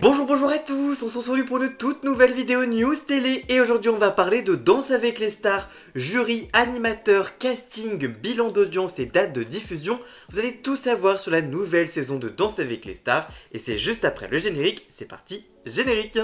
Bonjour à tous, on se retrouve pour une toute nouvelle vidéo news télé et aujourd'hui on va parler de Danse avec les stars, jury, animateur, casting, bilan d'audience et date de diffusion. Vous allez tout savoir sur la nouvelle saison de Danse avec les stars et c'est juste après le générique, c'est parti, générique.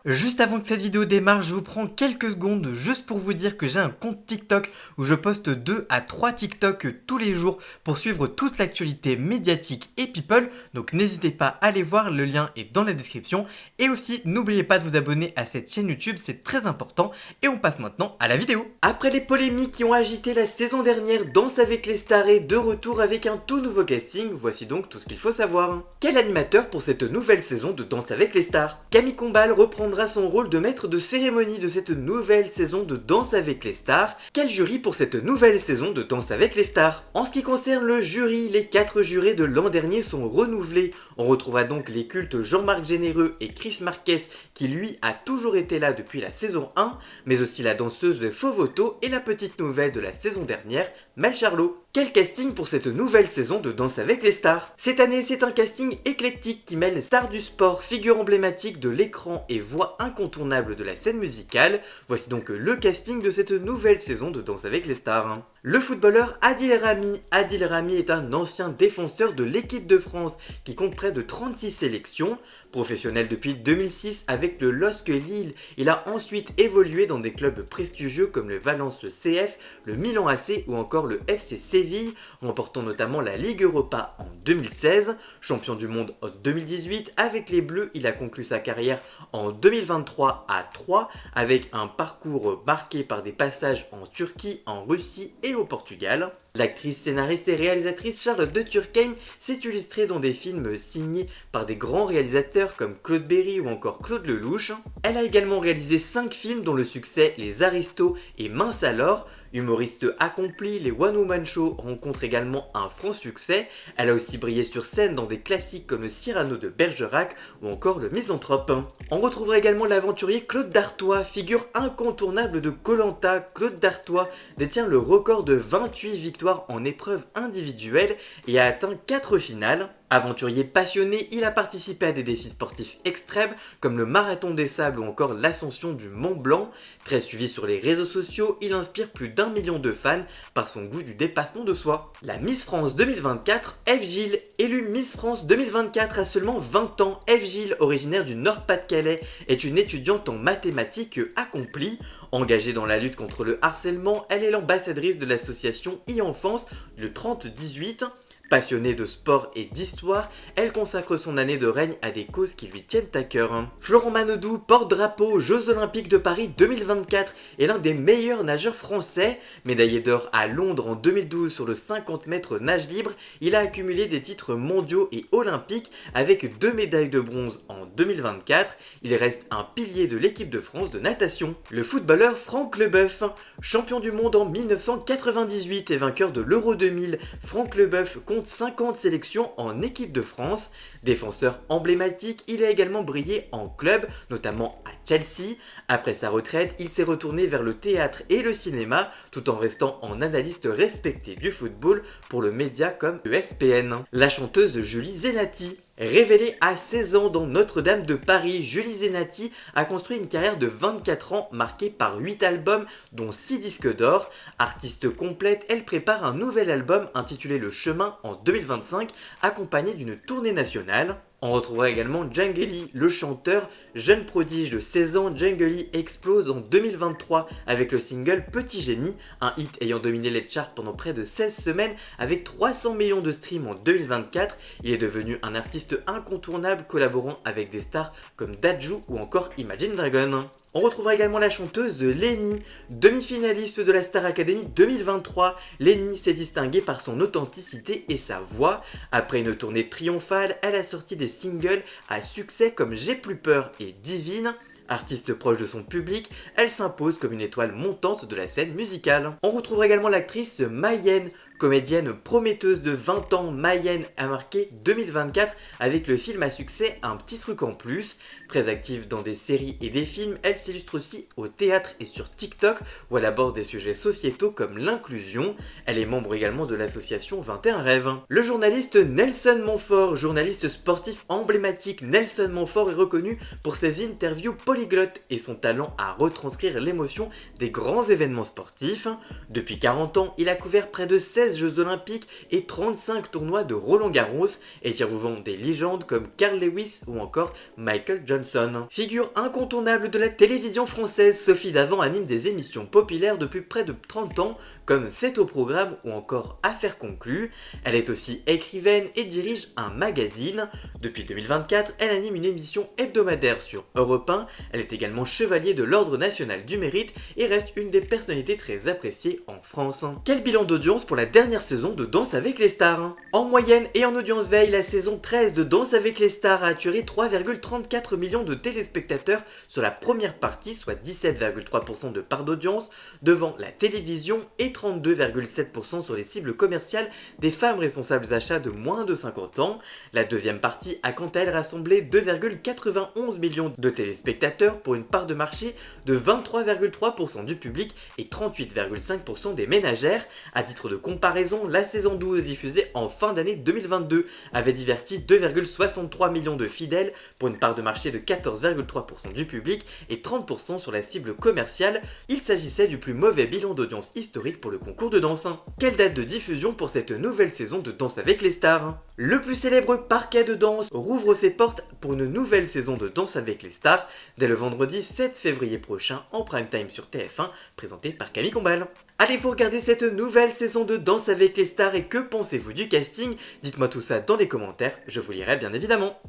Juste avant que cette vidéo démarre, je vous prends quelques secondes juste pour vous dire que j'ai un compte TikTok où je poste 2 à 3 TikTok tous les jours pour suivre toute l'actualité médiatique et people. Donc n'hésitez pas à aller voir, le lien est dans la description. Et aussi, n'oubliez pas de vous abonner à cette chaîne YouTube, c'est très important. Et on passe maintenant à la vidéo. Après les polémiques qui ont agité la saison dernière, Danse avec les stars est de retour avec un tout nouveau casting. Voici donc tout ce qu'il faut savoir. Quel animateur pour cette nouvelle saison de Danse avec les stars? Camille Combal reprendra son rôle de maître de cérémonie de cette nouvelle saison de Danse avec les stars. Quel jury pour cette nouvelle saison de Danse avec les stars? En ce qui concerne le jury, les 4 jurés de l'an dernier sont renouvelés. On retrouvera donc les cultes Jean-Marc Généreux et Chris Marquez qui lui a toujours été là depuis la saison 1, mais aussi la danseuse Fovoto et la petite nouvelle de la saison dernière, Mel Charlot. Quel casting pour cette nouvelle saison de Danse avec les stars? Cette année, c'est un casting éclectique qui mêle stars du sport, figures emblématiques de l'écran et voix incontournables de la scène musicale. Voici donc le casting de cette nouvelle saison de Danse avec les stars. Le footballeur Adil Rami. Adil Rami est un ancien défenseur de l'équipe de France qui compte près de 36 sélections. Professionnel depuis 2006 avec le LOSC Lille, il a ensuite évolué dans des clubs prestigieux comme le Valence CF, le Milan AC ou encore le FC Séville, remportant notamment la Ligue Europa en 2016. Champion du monde en 2018, avec les Bleus, il a conclu sa carrière en 2023 à Troyes, avec un parcours marqué par des passages en Turquie, en Russie et au Portugal. L'actrice, scénariste et réalisatrice Charlotte de Turckheim s'est illustrée dans des films signés par des grands réalisateurs comme Claude Berry ou encore Claude Lelouch. Elle a également réalisé 5 films dont le succès Les Aristos et Mince alors. Humoriste accomplie, les One Woman Show rencontrent également un franc succès. Elle a aussi brillé sur scène dans des classiques comme le Cyrano de Bergerac ou encore le Misanthrope. On retrouvera également l'aventurier Claude Dartois, figure incontournable de Koh-Lanta. Claude Dartois détient le record de 28 victoires en épreuve individuelle et a atteint 4 finales. Aventurier passionné, il a participé à des défis sportifs extrêmes comme le marathon des sables ou encore l'ascension du Mont Blanc. Très suivi sur les réseaux sociaux, il inspire plus d'1 million de fans par son goût du dépassement de soi. La Miss France 2024, Eve Gilles, élue Miss France 2024 à seulement 20 ans. Eve Gilles, originaire du Nord-Pas-de-Calais, est une étudiante en mathématiques accomplie. Engagée dans la lutte contre le harcèlement, elle est l'ambassadrice de l'association e-enfance le 30-18. Passionnée de sport et d'histoire, elle consacre son année de règne à des causes qui lui tiennent à cœur. Florent Manodou, porte-drapeau aux Jeux Olympiques de Paris 2024, est l'un des meilleurs nageurs français. Médaillé d'or à Londres en 2012 sur le 50 mètres nage libre, il a accumulé des titres mondiaux et olympiques avec 2 médailles de bronze en 2024. Il reste un pilier de l'équipe de France de natation. Le footballeur Franck Leboeuf, champion du monde en 1998 et vainqueur de l'Euro 2000, Franck Leboeuf compte 50 sélections en équipe de France. Défenseur emblématique, il a également brillé en club, notamment à Chelsea. Après sa retraite, il s'est retourné vers le théâtre et le cinéma, tout en restant en analyste respecté du football pour le média comme ESPN. La chanteuse Julie Zenati. Révélée à 16 ans dans Notre-Dame de Paris, Julie Zenati a construit une carrière de 24 ans marquée par 8 albums dont 6 disques d'or. Artiste complète, elle prépare un nouvel album intitulé Le Chemin en 2025 accompagné d'une tournée nationale. On retrouvera également Djangeli, le chanteur, jeune prodige de 16 ans. Djangeli explose en 2023 avec le single Petit Génie, un hit ayant dominé les charts pendant près de 16 semaines avec 300 millions de streams en 2024. Il est devenu un artiste incontournable collaborant avec des stars comme Dadju ou encore Imagine Dragon. On retrouvera également la chanteuse Lenny, demi-finaliste de la Star Academy 2023. Lenny s'est distinguée par son authenticité et sa voix. Après une tournée triomphale, elle a sorti des singles à succès comme J'ai plus peur et Divine. Artiste proche de son public, elle s'impose comme une étoile montante de la scène musicale. On retrouvera également l'actrice Mayenne, comédienne prometteuse de 20 ans, Mayenne a marqué 2024 avec le film à succès Un petit truc en plus. Très active dans des séries et des films, elle s'illustre aussi au théâtre et sur TikTok où elle aborde des sujets sociétaux comme l'inclusion. Elle est membre également de l'association 21 Rêves. Le journaliste Nelson Montfort, journaliste sportif emblématique, Nelson Montfort est reconnu pour ses interviews polyglottes et son talent à retranscrire l'émotion des grands événements sportifs. Depuis 40 ans, il a couvert près de 16 Jeux Olympiques et 35 tournois de Roland-Garros et tire au vent des légendes comme Carl Lewis ou encore Michael Johnson. Figure incontournable de la télévision française, Sophie Davant anime des émissions populaires depuis près de 30 ans comme C'est au programme ou encore Affaires conclues. Elle est aussi écrivaine et dirige un magazine. Depuis 2024, elle anime une émission hebdomadaire sur Europe 1. Elle est également chevalier de l'Ordre national du mérite et reste une des personnalités très appréciées en France. Quel bilan d'audience pour la dernière saison de Danse avec les stars? En moyenne et en audience veille, la saison 13 de Danse avec les stars a attiré 3,34 millions de téléspectateurs sur la première partie, soit 17,3% de part d'audience, devant la télévision et 32,7% sur les cibles commerciales des femmes responsables d'achat de moins de 50 ans. La deuxième partie a quant à elle rassemblé 2,91 millions de téléspectateurs pour une part de marché de 23,3% du public et 38,5% des ménagères. À titre de comparaison, la saison 12 diffusée en fin d'année 2022 avait diverti 2,63 millions de fidèles pour une part de marché de 14,3% du public et 30% sur la cible commerciale. Il s'agissait du plus mauvais bilan d'audience historique pour le concours de danse. Quelle date de diffusion pour cette nouvelle saison de Danse avec les stars? Le plus célèbre parquet de danse rouvre ses portes pour une nouvelle saison de Danse avec les stars dès le vendredi 7 février prochain en prime time sur TF1, présenté par Camille Combal. Allez-vous regarder cette nouvelle saison de Danse avec les stars et que pensez-vous du casting? Dites-moi tout ça dans les commentaires, je vous lirai bien évidemment.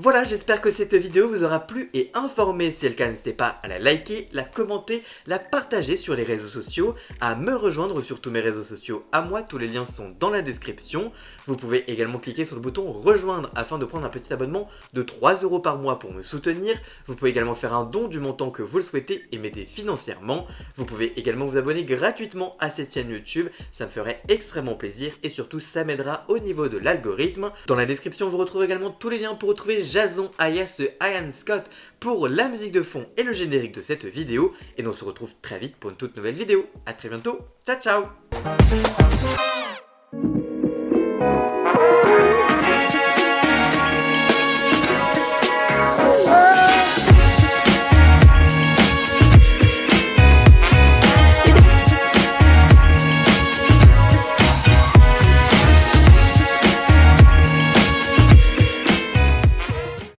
Voilà, j'espère que cette vidéo vous aura plu et informé. Si c'est le cas, n'hésitez pas à la liker, la commenter, la partager sur les réseaux sociaux, à me rejoindre sur tous mes réseaux sociaux à moi, tous les liens sont dans la description. Vous pouvez également cliquer sur le bouton rejoindre afin de prendre un petit abonnement de 3 € par mois pour me soutenir. Vous pouvez également faire un don du montant que vous le souhaitez et m'aider financièrement. Vous pouvez également vous abonner gratuitement à cette chaîne YouTube, ça me ferait extrêmement plaisir et surtout ça m'aidera au niveau de l'algorithme. Dans la description vous retrouvez également tous les liens pour retrouver Jason alias Ian Scott pour la musique de fond et le générique de cette vidéo. Et on se retrouve très vite pour une toute nouvelle vidéo. A très bientôt, ciao ciao.